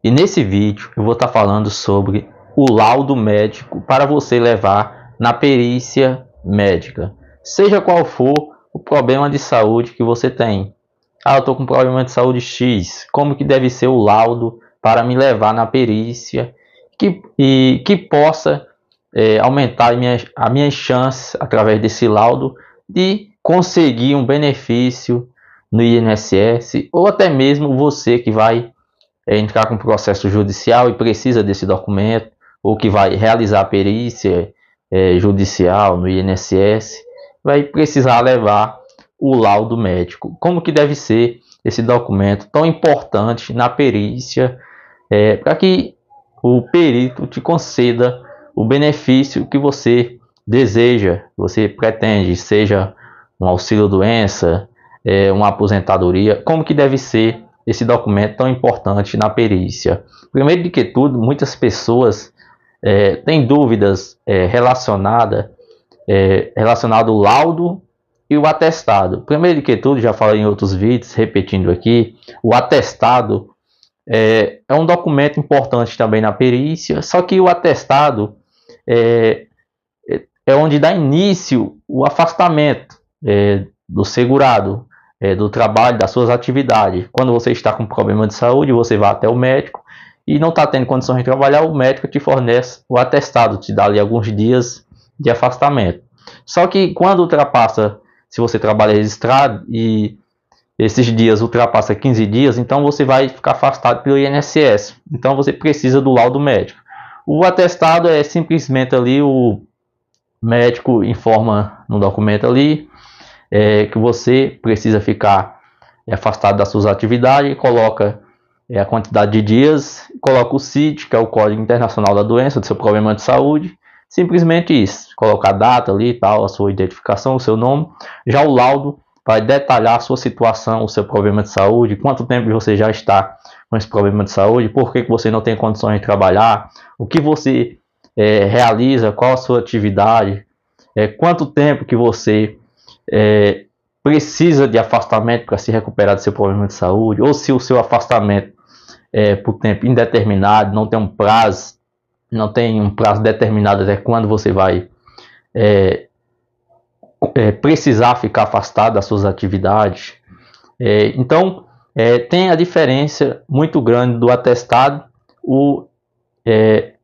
E nesse vídeo eu vou estar falando sobre o laudo médico para você levar na perícia médica, seja qual for o problema de saúde que você tem. Eu estou com problema de saúde X, como que deve ser o laudo para me levar na perícia que possa aumentar a minha chance, através desse laudo, de conseguir um benefício no INSS, ou até mesmo você que vai entrar com processo judicial e precisa desse documento, ou que vai realizar a perícia judicial no INSS, vai precisar levar o laudo médico. Como que deve ser esse documento tão importante na perícia, para que o perito te conceda o benefício que você deseja, você pretende, seja um auxílio-doença, uma aposentadoria. Como que deve ser esse documento tão importante na perícia? Primeiro de que tudo, muitas pessoas têm dúvidas relacionado ao laudo e o atestado. Primeiro de que tudo, já falei em outros vídeos, repetindo aqui, o atestado é um documento importante também na perícia, só que o atestado é onde dá início o afastamento do segurado, do trabalho, das suas atividades. Quando você está com problema de saúde, você vai até o médico e não está tendo condições de trabalhar, o médico te fornece o atestado, te dá ali alguns dias de afastamento. Só que quando ultrapassa, se você trabalha registrado e esses dias ultrapassa 15 dias, então você vai ficar afastado pelo INSS. Então você precisa do laudo médico. O atestado é simplesmente ali o médico informa no documento ali que você precisa ficar afastado das suas atividades, coloca a quantidade de dias, coloca o CID, que é o Código Internacional da Doença, do seu problema de saúde, simplesmente isso, coloca a data ali e tal, a sua identificação, o seu nome. Já o laudo vai detalhar a sua situação, o seu problema de saúde, quanto tempo você já está com esse problema de saúde, por que você não tem condições de trabalhar, o que você realiza, qual a sua atividade, quanto tempo que você precisa de afastamento para se recuperar do seu problema de saúde, ou se o seu afastamento é por tempo indeterminado, não tem um prazo determinado até quando você vai precisar ficar afastado das suas atividades. Então, tem a diferença muito grande do atestado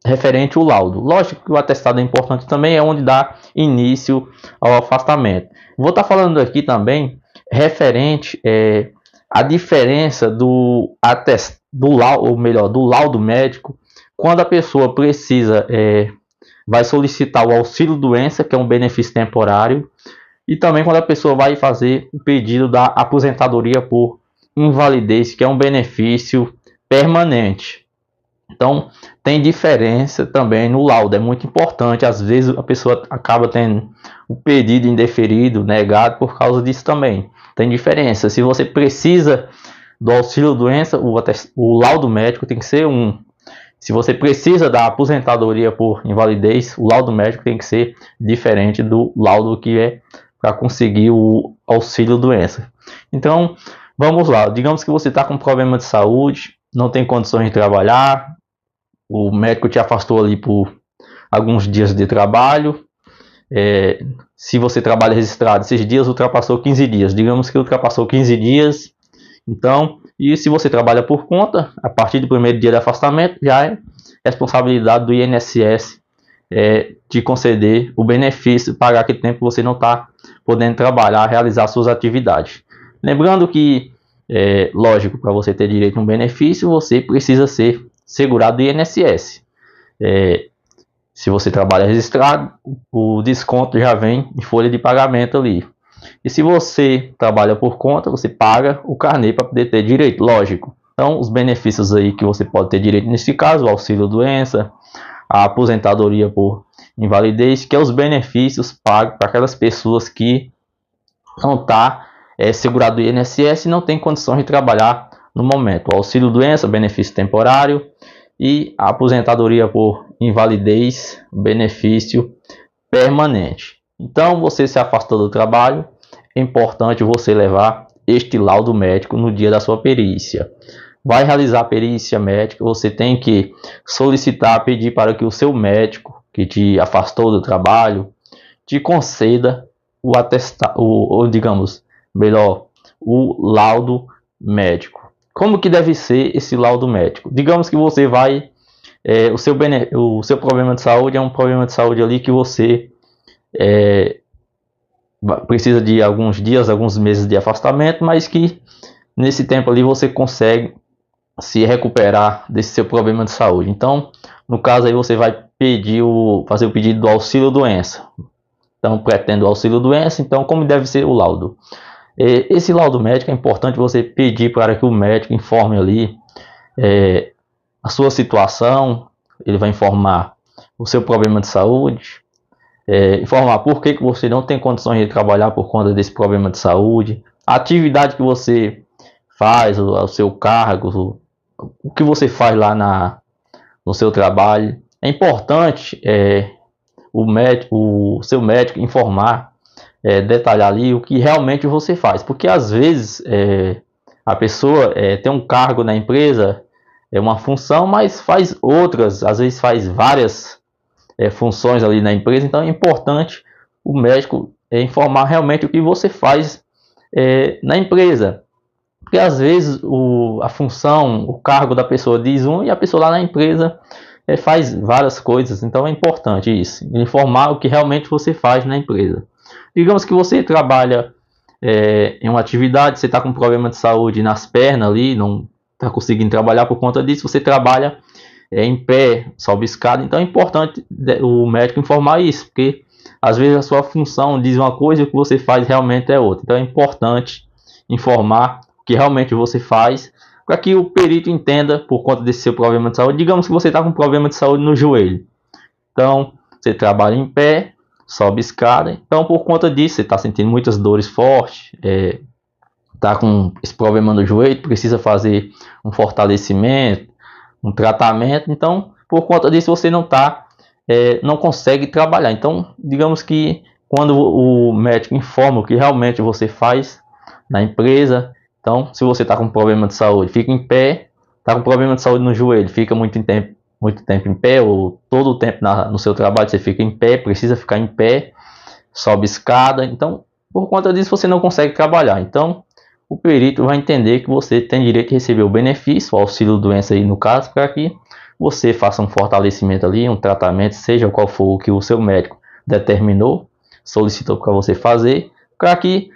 referente ao laudo. Lógico que o atestado é importante também, é onde dá início ao afastamento. Vou estar falando aqui também referente à diferença do laudo médico, quando a pessoa precisa, vai solicitar o auxílio-doença, que é um benefício temporário, e também quando a pessoa vai fazer o pedido da aposentadoria por invalidez, que é um benefício permanente. Então, tem diferença também no laudo, é muito importante. Às vezes a pessoa acaba tendo o pedido indeferido, negado por causa disso também. Tem diferença. Se você precisa do auxílio-doença, o laudo médico tem que ser um. Se você precisa da aposentadoria por invalidez, o laudo médico tem que ser diferente do laudo que é para conseguir o auxílio-doença. Então, vamos lá. Digamos que você está com problema de saúde, não tem condições de trabalhar, o médico te afastou ali por alguns dias de trabalho. Se você trabalha registrado, esses dias ultrapassou 15 dias. Digamos que ultrapassou 15 dias. Então, e se você trabalha por conta, a partir do primeiro dia de afastamento, já é responsabilidade do INSS de conceder o benefício, pagar aquele tempo que você não está podendo trabalhar, realizar suas atividades. Lembrando que, lógico, para você ter direito a um benefício, você precisa ser segurado do INSS. Se você trabalha registrado, o desconto já vem em folha de pagamento ali. E se você trabalha por conta, você paga o carnê para poder ter direito, lógico. Então, os benefícios aí que você pode ter direito nesse caso, o auxílio-doença, a aposentadoria por invalidez, que é os benefícios pagos para aquelas pessoas que não estão segurado do INSS e não tem condições de trabalhar no momento. O auxílio-doença, benefício temporário, e a aposentadoria por invalidez, benefício permanente. Então, você se afastou do trabalho, é importante você levar este laudo médico no dia da sua perícia. vai realizar a perícia médica, você tem que solicitar, pedir para que o seu médico que te afastou do trabalho te conceda o atestado, ou digamos, melhor, o laudo médico. Como que deve ser esse laudo médico? Digamos que você vai, o seu problema de saúde é um problema de saúde ali que você precisa de alguns dias, alguns meses de afastamento, mas que nesse tempo ali você consegue se recuperar desse seu problema de saúde. Então, no caso aí você vai fazer o pedido do auxílio doença. Então, pretendo o auxílio doença. Então, como deve ser o laudo? Esse laudo médico é importante você pedir para que o médico informe ali a sua situação. Ele vai informar o seu problema de saúde, informar por que você não tem condições de trabalhar por conta desse problema de saúde, a atividade que você faz, o seu cargo, o que você faz lá no seu trabalho. É importante o seu médico informar, detalhar ali o que realmente você faz, porque às vezes a pessoa tem um cargo na empresa, uma função, mas faz outras, às vezes faz várias funções ali na empresa. Então é importante o médico informar realmente o que você faz na empresa, porque às vezes a função, o cargo da pessoa diz e a pessoa lá na empresa faz várias coisas. Então é importante isso, informar o que realmente você faz na empresa. Digamos que você trabalha em uma atividade, você está com problema de saúde nas pernas ali, não está conseguindo trabalhar por conta disso, você trabalha em pé, sobe escada. Então é importante o médico informar isso, porque às vezes a sua função diz uma coisa e o que você faz realmente é outra. Então é importante informar o que realmente você faz, para que o perito entenda por conta desse seu problema de saúde. Digamos que você está com um problema de saúde no joelho. Então você trabalha em pé, sobe escada. Então por conta disso você está sentindo muitas dores fortes, está com esse problema no joelho, precisa fazer um fortalecimento, um tratamento. Então por conta disso você não consegue trabalhar. Então digamos que quando o médico informa o que realmente você faz na empresa, então se você está com problema de saúde, fica em pé, está com problema de saúde no joelho, fica muito tempo em pé, ou todo o tempo no seu trabalho você fica em pé, precisa ficar em pé, sobe escada. Então por conta disso você não consegue trabalhar. Então o perito vai entender que você tem direito de receber o benefício, o auxílio doença aí no caso, para que você faça um fortalecimento ali, um tratamento, seja qual for o que o seu médico determinou, solicitou para você fazer, para que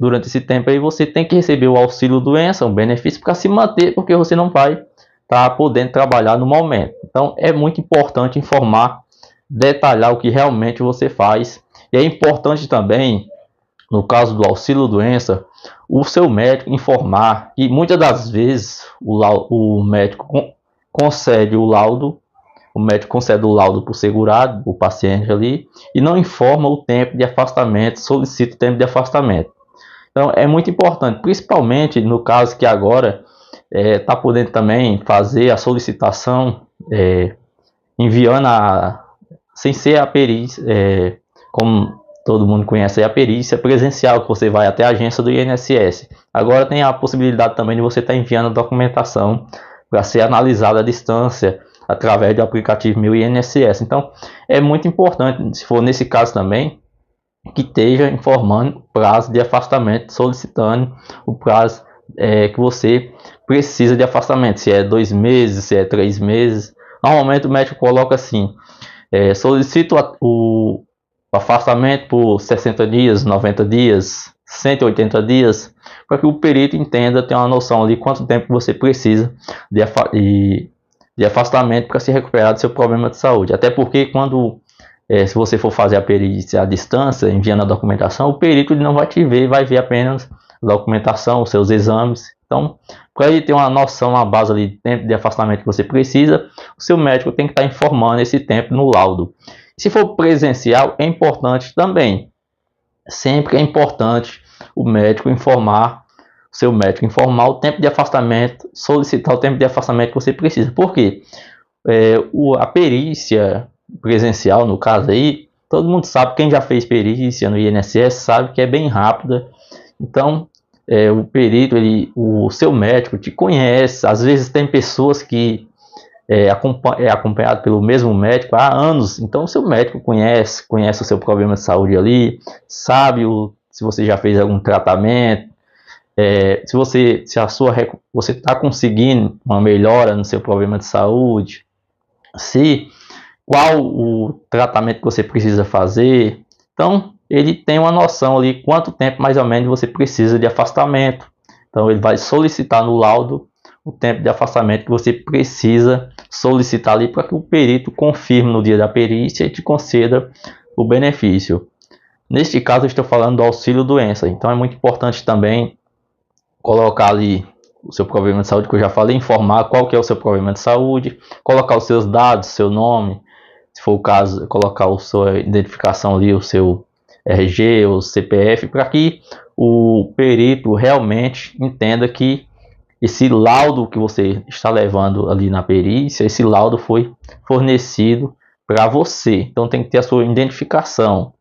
durante esse tempo aí você tem que receber o auxílio doença, um benefício para se manter, porque você não vai estar podendo trabalhar no momento. Então é muito importante informar, detalhar o que realmente você faz. E é importante também, no caso do auxílio doença, o seu médico informar que muitas das vezes o médico concede o laudo, para o segurado, o paciente ali, e não informa o tempo de afastamento, solicita o tempo de afastamento. Então é muito importante, principalmente no caso que agora está podendo também fazer a solicitação, enviando sem ser a perícia, como todo mundo conhece, a perícia presencial, que você vai até a agência do INSS. Agora tem a possibilidade também de você estar enviando a documentação para ser analisada à distância, através do aplicativo Meu INSS. Então é muito importante, se for nesse caso também, que esteja informando o prazo de afastamento, solicitando o prazo que você precisa de afastamento, se é 2 meses, se é 3 meses. Normalmente o médico coloca assim, solicito o afastamento por 60 dias, 90 dias, 180 dias, para que o perito entenda, tenha uma noção ali quanto tempo você precisa de afastamento para se recuperar do seu problema de saúde. Até porque se você for fazer a perícia à distância, enviando a documentação, o perito ele não vai te ver, vai ver apenas a documentação, os seus exames. Então, para ele ter uma noção, uma base ali de tempo de afastamento que você precisa, o seu médico tem que estar informando esse tempo no laudo. Se for presencial, é importante também. Sempre é importante o médico informar, o seu médico informar o tempo de afastamento, solicitar o tempo de afastamento que você precisa. Por quê? A perícia presencial, no caso aí, todo mundo sabe, quem já fez perícia no INSS sabe que é bem rápida. Então, o perito, o seu médico te conhece. Às vezes tem pessoas que é acompanhado pelo mesmo médico há anos, então o seu médico conhece o seu problema de saúde ali, sabe se você já fez algum tratamento, se você está conseguindo uma melhora no seu problema de saúde, qual o tratamento que você precisa fazer. Então ele tem uma noção ali quanto tempo mais ou menos você precisa de afastamento. Então ele vai solicitar no laudo o tempo de afastamento que você precisa solicitar ali para que o perito confirme no dia da perícia e te conceda o benefício. Neste caso eu estou falando do auxílio doença, então é muito importante também colocar ali o seu problema de saúde, que eu já falei, informar qual que é o seu problema de saúde, colocar os seus dados, seu nome, se for o caso, colocar a sua identificação ali, o seu RG, o CPF, para que o perito realmente entenda que esse laudo que você está levando ali na perícia, esse laudo foi fornecido para você. Então tem que ter a sua identificação.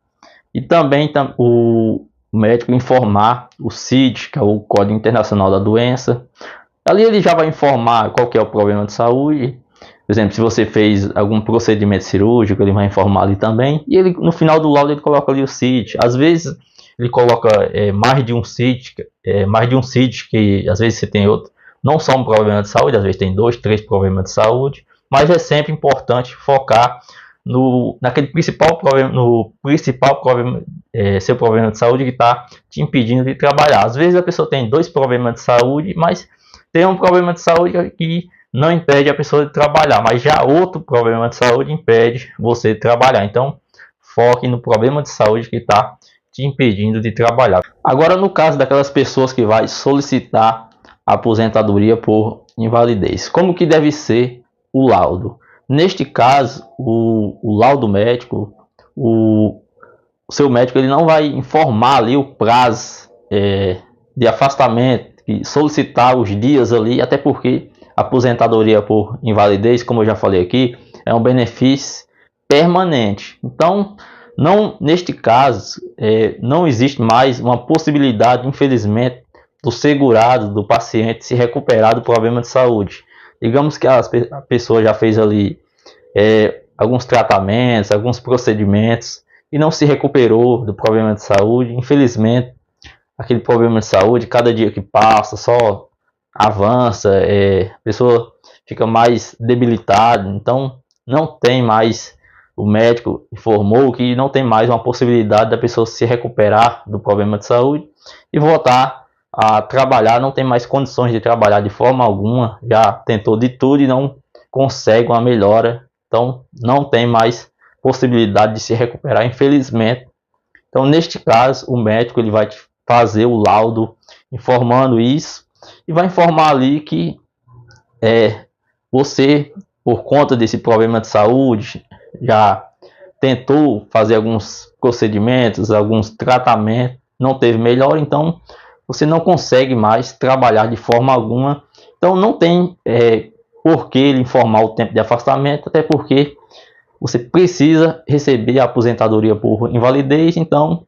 E também o médico informar o CID, que é o Código Internacional da Doença. Ali ele já vai informar qual que é o problema de saúde. Por exemplo, se você fez algum procedimento cirúrgico, ele vai informar ali também. E ele, no final do laudo ele coloca ali o CID. Às vezes ele coloca mais de um CID, que às vezes você tem outro. Não só um problema de saúde, às vezes tem 2, 3 problemas de saúde. Mas é sempre importante focar naquele principal problema, seu problema de saúde que está te impedindo de trabalhar. Às vezes a pessoa tem 2 problemas de saúde, mas tem um problema de saúde que não impede a pessoa de trabalhar, mas já outro problema de saúde impede você de trabalhar. Então, foque no problema de saúde que está te impedindo de trabalhar. Agora, no caso daquelas pessoas que vai solicitar aposentadoria por invalidez, como que deve ser o laudo? Neste caso, o laudo médico, o seu médico ele não vai informar ali o prazo de afastamento, solicitar os dias ali, até porque a aposentadoria por invalidez, como eu já falei aqui, é um benefício permanente. Então, neste caso, não existe mais uma possibilidade, infelizmente, do segurado, do paciente se recuperar do problema de saúde. Digamos que a pessoa já fez ali alguns tratamentos, alguns procedimentos e não se recuperou do problema de saúde. Infelizmente, aquele problema de saúde, cada dia que passa, só avança, a pessoa fica mais debilitada. Então, não tem mais, o médico informou que não tem mais uma possibilidade da pessoa se recuperar do problema de saúde e voltar a trabalhar. Não tem mais condições de trabalhar de forma alguma, já tentou de tudo e não consegue uma melhora. Então, não tem mais possibilidade de se recuperar, infelizmente. Então, neste caso, o médico ele vai fazer o laudo informando isso e vai informar ali que você, por conta desse problema de saúde, já tentou fazer alguns procedimentos, alguns tratamentos, não teve melhor, então você não consegue mais trabalhar de forma alguma. Então não tem por que ele informar o tempo de afastamento, até porque você precisa receber a aposentadoria por invalidez, então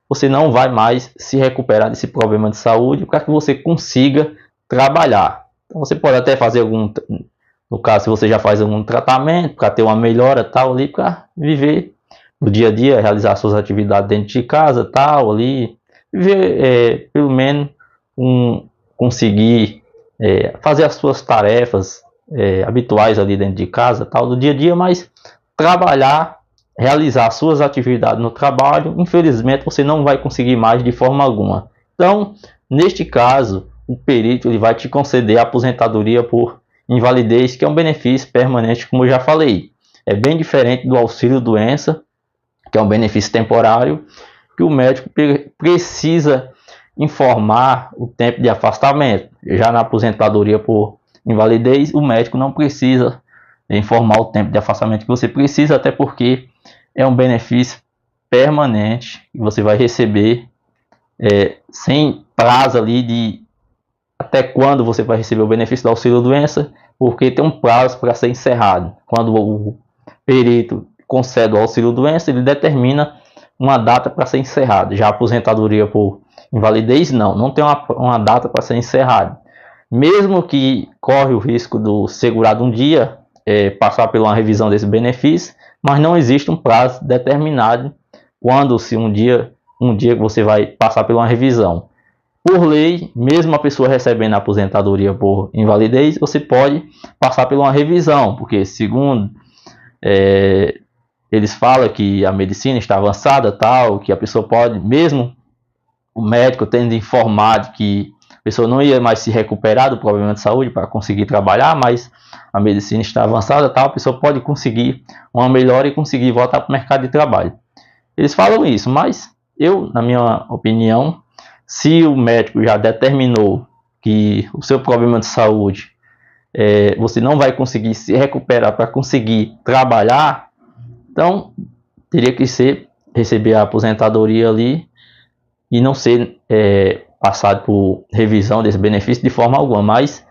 você não vai mais se recuperar desse problema de saúde para que você consiga trabalhar. Então você pode até fazer no caso, se você já faz algum tratamento para ter uma melhora tal ali, para viver no dia a dia, realizar suas atividades dentro de casa tal ali, viver pelo menos conseguir fazer as suas tarefas habituais ali dentro de casa tal do dia a dia, mas trabalhar, realizar suas atividades no trabalho, infelizmente você não vai conseguir mais de forma alguma. Então, neste caso, o perito ele vai te conceder a aposentadoria por invalidez, que é um benefício permanente, como eu já falei. É bem diferente do auxílio doença, que é um benefício temporário, que o médico precisa informar o tempo de afastamento. Já na aposentadoria por invalidez, o médico não precisa informar o tempo de afastamento que você precisa, até porque é um benefício permanente que você vai receber sem prazo ali de até quando você vai receber o benefício do auxílio doença, porque tem um prazo para ser encerrado. Quando o perito concede o auxílio doença, ele determina uma data para ser encerrado. Já a aposentadoria por invalidez, não tem uma data para ser encerrado. Mesmo que corre o risco do segurado um dia passar por uma revisão desse benefício, mas não existe um prazo determinado quando, se um dia que você vai passar por uma revisão. Por lei, mesmo a pessoa recebendo a aposentadoria por invalidez, você pode passar por uma revisão, porque segundo eles falam que a medicina está avançada, tal, que a pessoa pode, mesmo o médico tendo informado que a pessoa não ia mais se recuperar do problema de saúde para conseguir trabalhar, mas a medicina está avançada, tal, a pessoa pode conseguir uma melhora e conseguir voltar para o mercado de trabalho. Eles falam isso, mas eu, na minha opinião, se o médico já determinou que o seu problema de saúde você não vai conseguir se recuperar para conseguir trabalhar, então teria que receber a aposentadoria ali e não ser passado por revisão desse benefício de forma alguma. Mas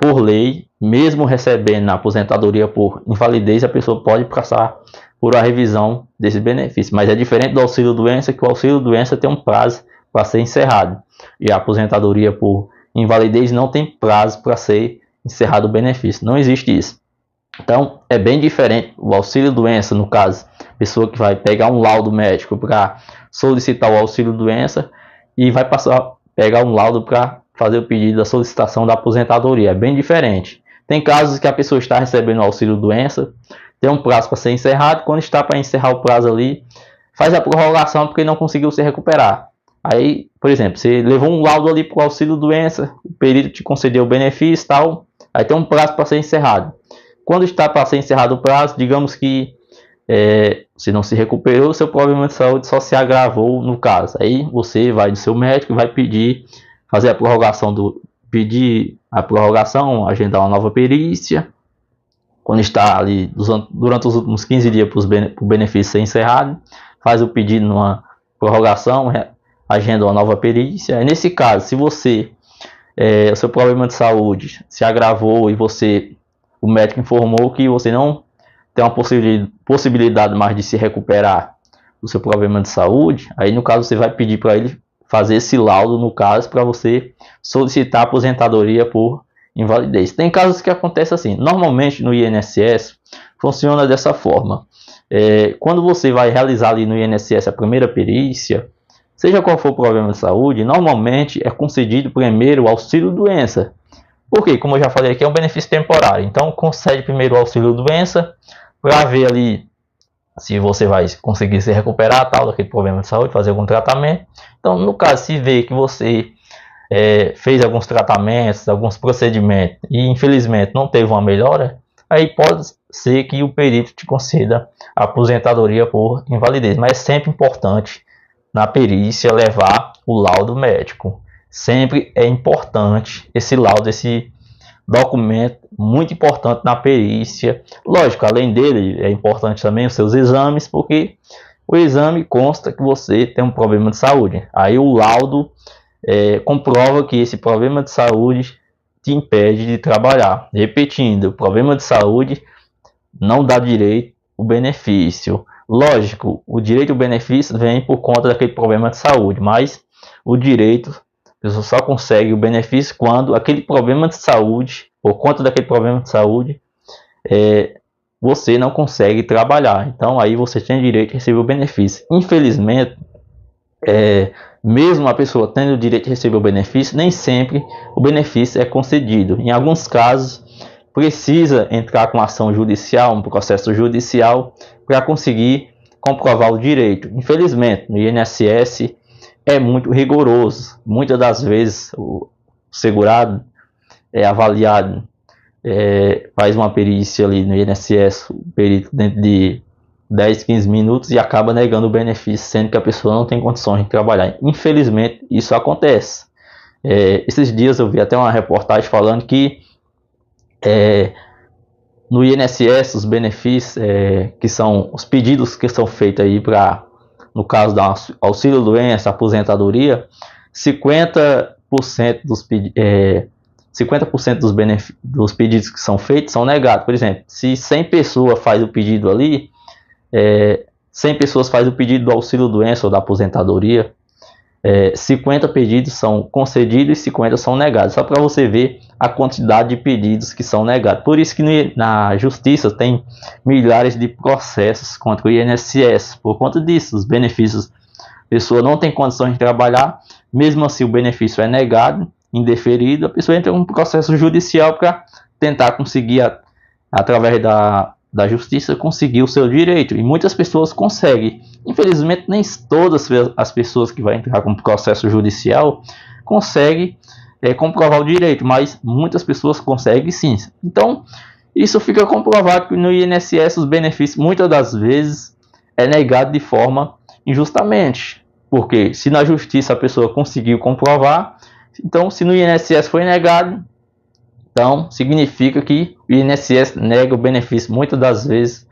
por lei, mesmo recebendo a aposentadoria por invalidez, a pessoa pode passar por a revisão desse benefício. Mas é diferente do auxílio-doença, que o auxílio-doença tem um prazo para ser encerrado, e a aposentadoria por invalidez não tem prazo para ser encerrado o benefício, não existe isso. Então é bem diferente. O auxílio-doença, no caso, pessoa que vai pegar um laudo médico para solicitar o auxílio-doença e vai pegar um laudo para fazer o pedido da solicitação da aposentadoria, é bem diferente. Tem casos que a pessoa está recebendo o auxílio-doença, tem um prazo para ser encerrado, quando está para encerrar o prazo ali, faz a prorrogação porque não conseguiu se recuperar. Aí, por exemplo, você levou um laudo ali para o auxílio-doença, o perito te concedeu o benefício e tal, aí tem um prazo para ser encerrado. Quando está para ser encerrado o prazo, digamos que se não se recuperou, seu problema de saúde só se agravou no caso. Aí você vai no seu médico e vai fazer a prorrogação agendar uma nova perícia. Quando está ali durante os últimos 15 dias para o benefício ser encerrado, faz o pedido numa prorrogação, agenda uma nova perícia. Nesse caso, se o seu problema de saúde se agravou e o médico informou que você não tem uma possibilidade mais de se recuperar do seu problema de saúde, aí no caso você vai pedir para ele fazer esse laudo, no caso, para você solicitar aposentadoria por invalidez. Tem casos que acontece assim, normalmente no INSS funciona dessa forma. Quando você vai realizar ali no INSS a primeira perícia, seja qual for o problema de saúde, normalmente é concedido primeiro o auxílio-doença. Porque, como eu já falei aqui, é um benefício temporário. Então, concede primeiro o auxílio-doença para ver ali se você vai conseguir se recuperar daquele problema de saúde, fazer algum tratamento. Então, no caso, se vê que você fez alguns tratamentos, alguns procedimentos e infelizmente não teve uma melhora, aí pode ser que o perito te conceda a aposentadoria por invalidez. Mas é sempre importante na perícia levar o laudo médico. Sempre é importante esse laudo, esse documento muito importante na perícia. Lógico, além dele, é importante também os seus exames, porque o exame consta que você tem um problema de saúde. Aí o laudo comprova que esse problema de saúde te impede de trabalhar. Repetindo, o problema de saúde não dá direito ao benefício. Lógico, o direito ao benefício vem por conta daquele problema de saúde, mas o direito, a pessoa só consegue o benefício quando aquele problema de saúde, por conta daquele problema de saúde, você não consegue trabalhar. Então aí você tem direito a receber o benefício. Infelizmente, mesmo a pessoa tendo o direito de receber o benefício, nem sempre o benefício é concedido. Em alguns casos, precisa entrar com ação judicial, um processo judicial, para conseguir comprovar o direito. Infelizmente, no INSS é muito rigoroso. Muitas das vezes o segurado é avaliado, faz uma perícia ali no INSS, o perito dentro de 10, 15 minutos e acaba negando o benefício, sendo que a pessoa não tem condições de trabalhar. Infelizmente, isso acontece. Esses dias eu vi até uma reportagem falando que no INSS os benefícios, que são os pedidos que são feitos aí para, no caso da auxílio-doença, aposentadoria, 50% dos pedidos que são feitos são negados. Por exemplo, se 100 pessoas fazem o pedido ali, 100 pessoas fazem o pedido do auxílio-doença ou da aposentadoria, 50 pedidos são concedidos e 50 são negados, só para você ver a quantidade de pedidos que são negados. Por isso que na justiça tem milhares de processos contra o INSS, por conta disso, os benefícios, a pessoa não tem condições de trabalhar, mesmo assim o benefício é negado, indeferido, a pessoa entra em um processo judicial para tentar conseguir, através da justiça, conseguir o seu direito, e muitas pessoas conseguem. Infelizmente, nem todas as pessoas que vão entrar com processo judicial conseguem comprovar o direito, mas muitas pessoas conseguem sim. Então, isso fica comprovado que no INSS os benefícios muitas das vezes é negado de forma injustamente, porque se na justiça a pessoa conseguiu comprovar, então se no INSS foi negado, então significa que o INSS nega o benefício muitas das vezes,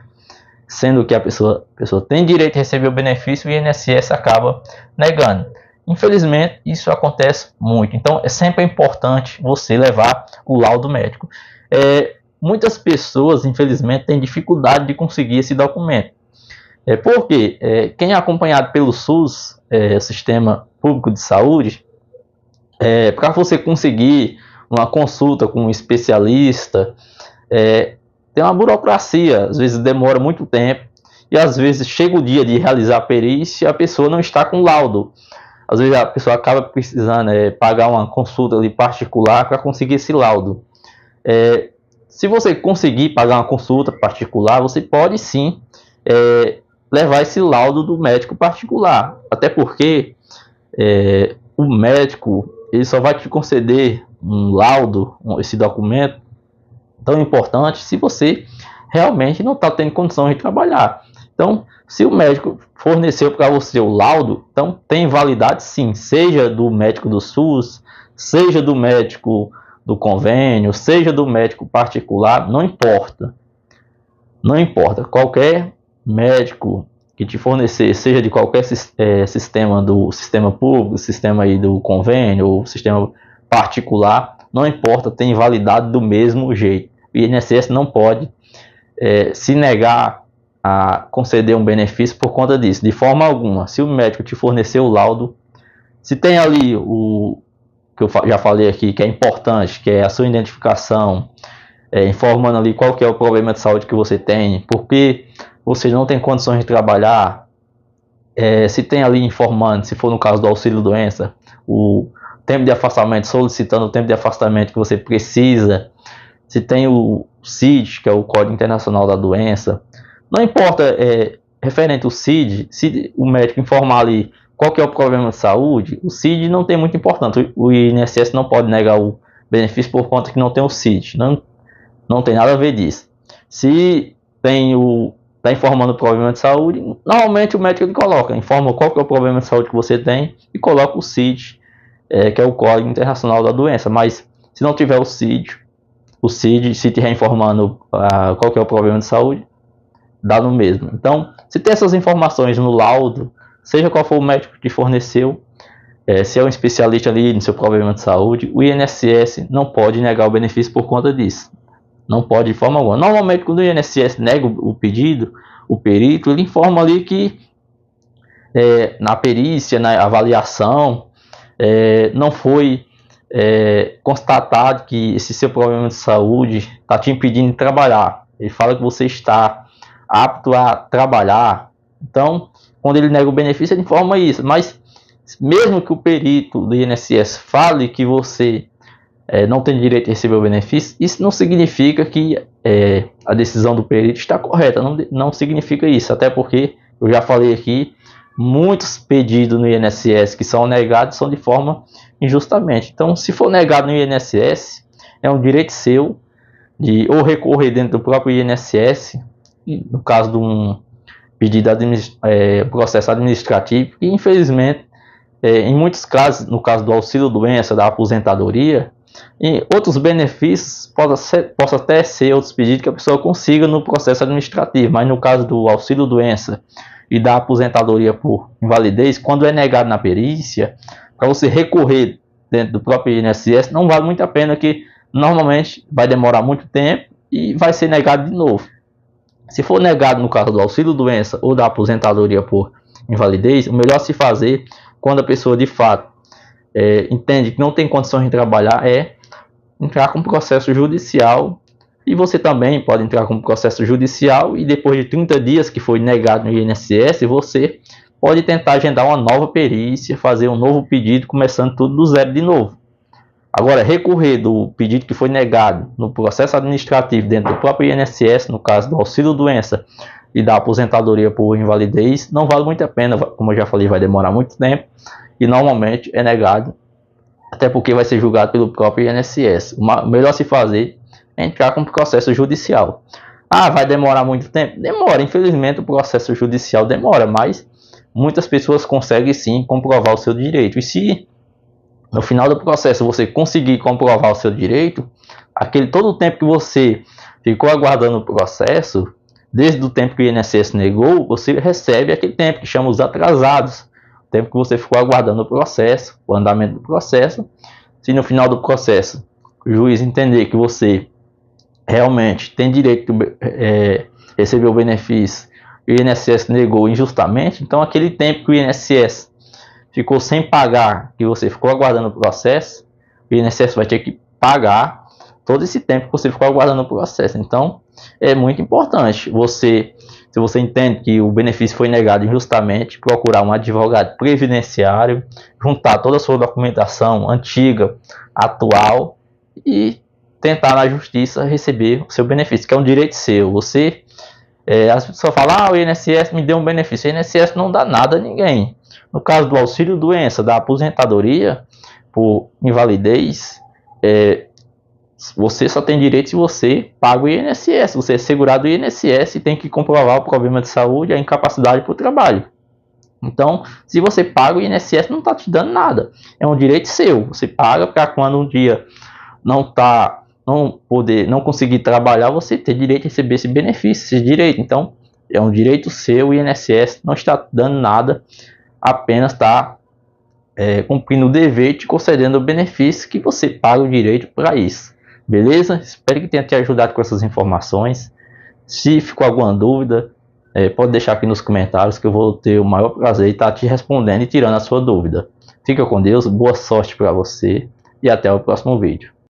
sendo que a pessoa tem direito a receber o benefício, o INSS acaba negando. Infelizmente, isso acontece muito. Então, é sempre importante você levar o laudo médico. Muitas pessoas, infelizmente, têm dificuldade de conseguir esse documento. Porque quem é acompanhado pelo SUS, Sistema Público de Saúde, para você conseguir uma consulta com um especialista, tem uma burocracia, às vezes demora muito tempo, e às vezes chega o dia de realizar a perícia e a pessoa não está com laudo. Às vezes a pessoa acaba precisando pagar uma consulta ali particular para conseguir esse laudo. Se você conseguir pagar uma consulta particular, você pode sim levar esse laudo do médico particular. Até porque o médico ele só vai te conceder um laudo, esse documento tão importante, se você realmente não está tendo condição de trabalhar. Então, se o médico forneceu para você o laudo, então tem validade sim, seja do médico do SUS, seja do médico do convênio, seja do médico particular, não importa. Não importa, qualquer médico que te fornecer, seja de qualquer sistema do sistema público, sistema aí do convênio ou sistema particular, não importa, tem validade do mesmo jeito. O INSS não pode se negar a conceder um benefício por conta disso, de forma alguma. Se o médico te fornecer o laudo, se tem ali o que eu já falei aqui, que é importante, que é a sua identificação, informando ali qual que é o problema de saúde que você tem, porque você não tem condições de trabalhar, se tem ali informando, se for no caso do auxílio-doença, o tempo de afastamento, solicitando o tempo de afastamento que você precisa, se tem o CID, que é o Código Internacional da Doença, não importa, referente ao CID, se o médico informar ali qual que é o problema de saúde, o CID não tem muita importância, o INSS não pode negar o benefício por conta que não tem o CID, não tem nada a ver disso. Se tem está informando o problema de saúde, normalmente o médico ele informa qual que é o problema de saúde que você tem e coloca o CID, que é o Código Internacional da Doença, mas se não tiver o CID se estiver informando qual que é o problema de saúde, dá no mesmo. Então, se tem essas informações no laudo, seja qual for o médico que te forneceu, se é um especialista ali no seu problema de saúde, o INSS não pode negar o benefício por conta disso. Não pode de forma alguma. Normalmente, quando o INSS nega o pedido, o perito, ele informa ali que na perícia, na avaliação, não foi constatado que esse seu problema de saúde está te impedindo de trabalhar. Ele fala que você está apto a trabalhar. Então, quando ele nega o benefício, ele informa isso. Mas, mesmo que o perito do INSS fale que você não tem direito a receber o benefício, isso não significa que a decisão do perito está correta. Não significa isso. Até porque, eu já falei aqui, muitos pedidos no INSS que são negados são de forma injustamente. Então, se for negado no INSS, é um direito seu de ou recorrer dentro do próprio INSS, no caso de um pedido processo administrativo, e infelizmente, em muitos casos, no caso do auxílio-doença, da aposentadoria, e outros benefícios, possa até ser outros pedidos que a pessoa consiga no processo administrativo, mas no caso do auxílio-doença e da aposentadoria por invalidez, quando é negado na perícia, para você recorrer dentro do próprio INSS, não vale muito a pena, que normalmente vai demorar muito tempo e vai ser negado de novo. Se for negado no caso do auxílio-doença ou da aposentadoria por invalidez, o melhor se fazer quando a pessoa de fato entende que não tem condições de trabalhar, é entrar com processo judicial. E você também pode entrar com processo judicial e depois de 30 dias que foi negado no INSS, você pode tentar agendar uma nova perícia, fazer um novo pedido, começando tudo do zero de novo. Agora, recorrer do pedido que foi negado no processo administrativo dentro do próprio INSS, no caso do auxílio-doença e da aposentadoria por invalidez, não vale muito a pena, como eu já falei, vai demorar muito tempo e normalmente é negado, até porque vai ser julgado pelo próprio INSS. O melhor se fazer é entrar com processo judicial. Ah, vai demorar muito tempo? Demora, infelizmente o processo judicial demora, mas muitas pessoas conseguem sim comprovar o seu direito. E se no final do processo você conseguir comprovar o seu direito, todo o tempo que você ficou aguardando o processo, desde o tempo que o INSS negou, você recebe aquele tempo que chama os atrasados, o tempo que você ficou aguardando o processo, o andamento do processo. Se no final do processo o juiz entender que você realmente tem direito de receber o benefício e o INSS negou injustamente, então aquele tempo que o INSS ficou sem pagar, que você ficou aguardando o processo, o INSS vai ter que pagar todo esse tempo que você ficou aguardando o processo. Então é muito importante se você entende que o benefício foi negado injustamente, procurar um advogado previdenciário, juntar toda a sua documentação antiga, atual e tentar na justiça receber o seu benefício, que é um direito seu. As pessoas falam, o INSS me deu um benefício. O INSS não dá nada a ninguém. No caso do auxílio-doença, da aposentadoria por invalidez, você só tem direito se você paga o INSS. Você é segurado do INSS e tem que comprovar o problema de saúde e a incapacidade para o trabalho. Então, se você paga, o INSS não está te dando nada. É um direito seu. Você paga para quando um dia não conseguir trabalhar, você ter direito a receber esse benefício, esse direito. Então, é um direito seu. O INSS não está dando nada, apenas está cumprindo o dever, te concedendo o benefício que você paga o direito para isso. Beleza? Espero que tenha te ajudado com essas informações. Se ficou alguma dúvida, pode deixar aqui nos comentários que eu vou ter o maior prazer em estar te respondendo e tirando a sua dúvida. Fica com Deus, boa sorte para você e até o próximo vídeo.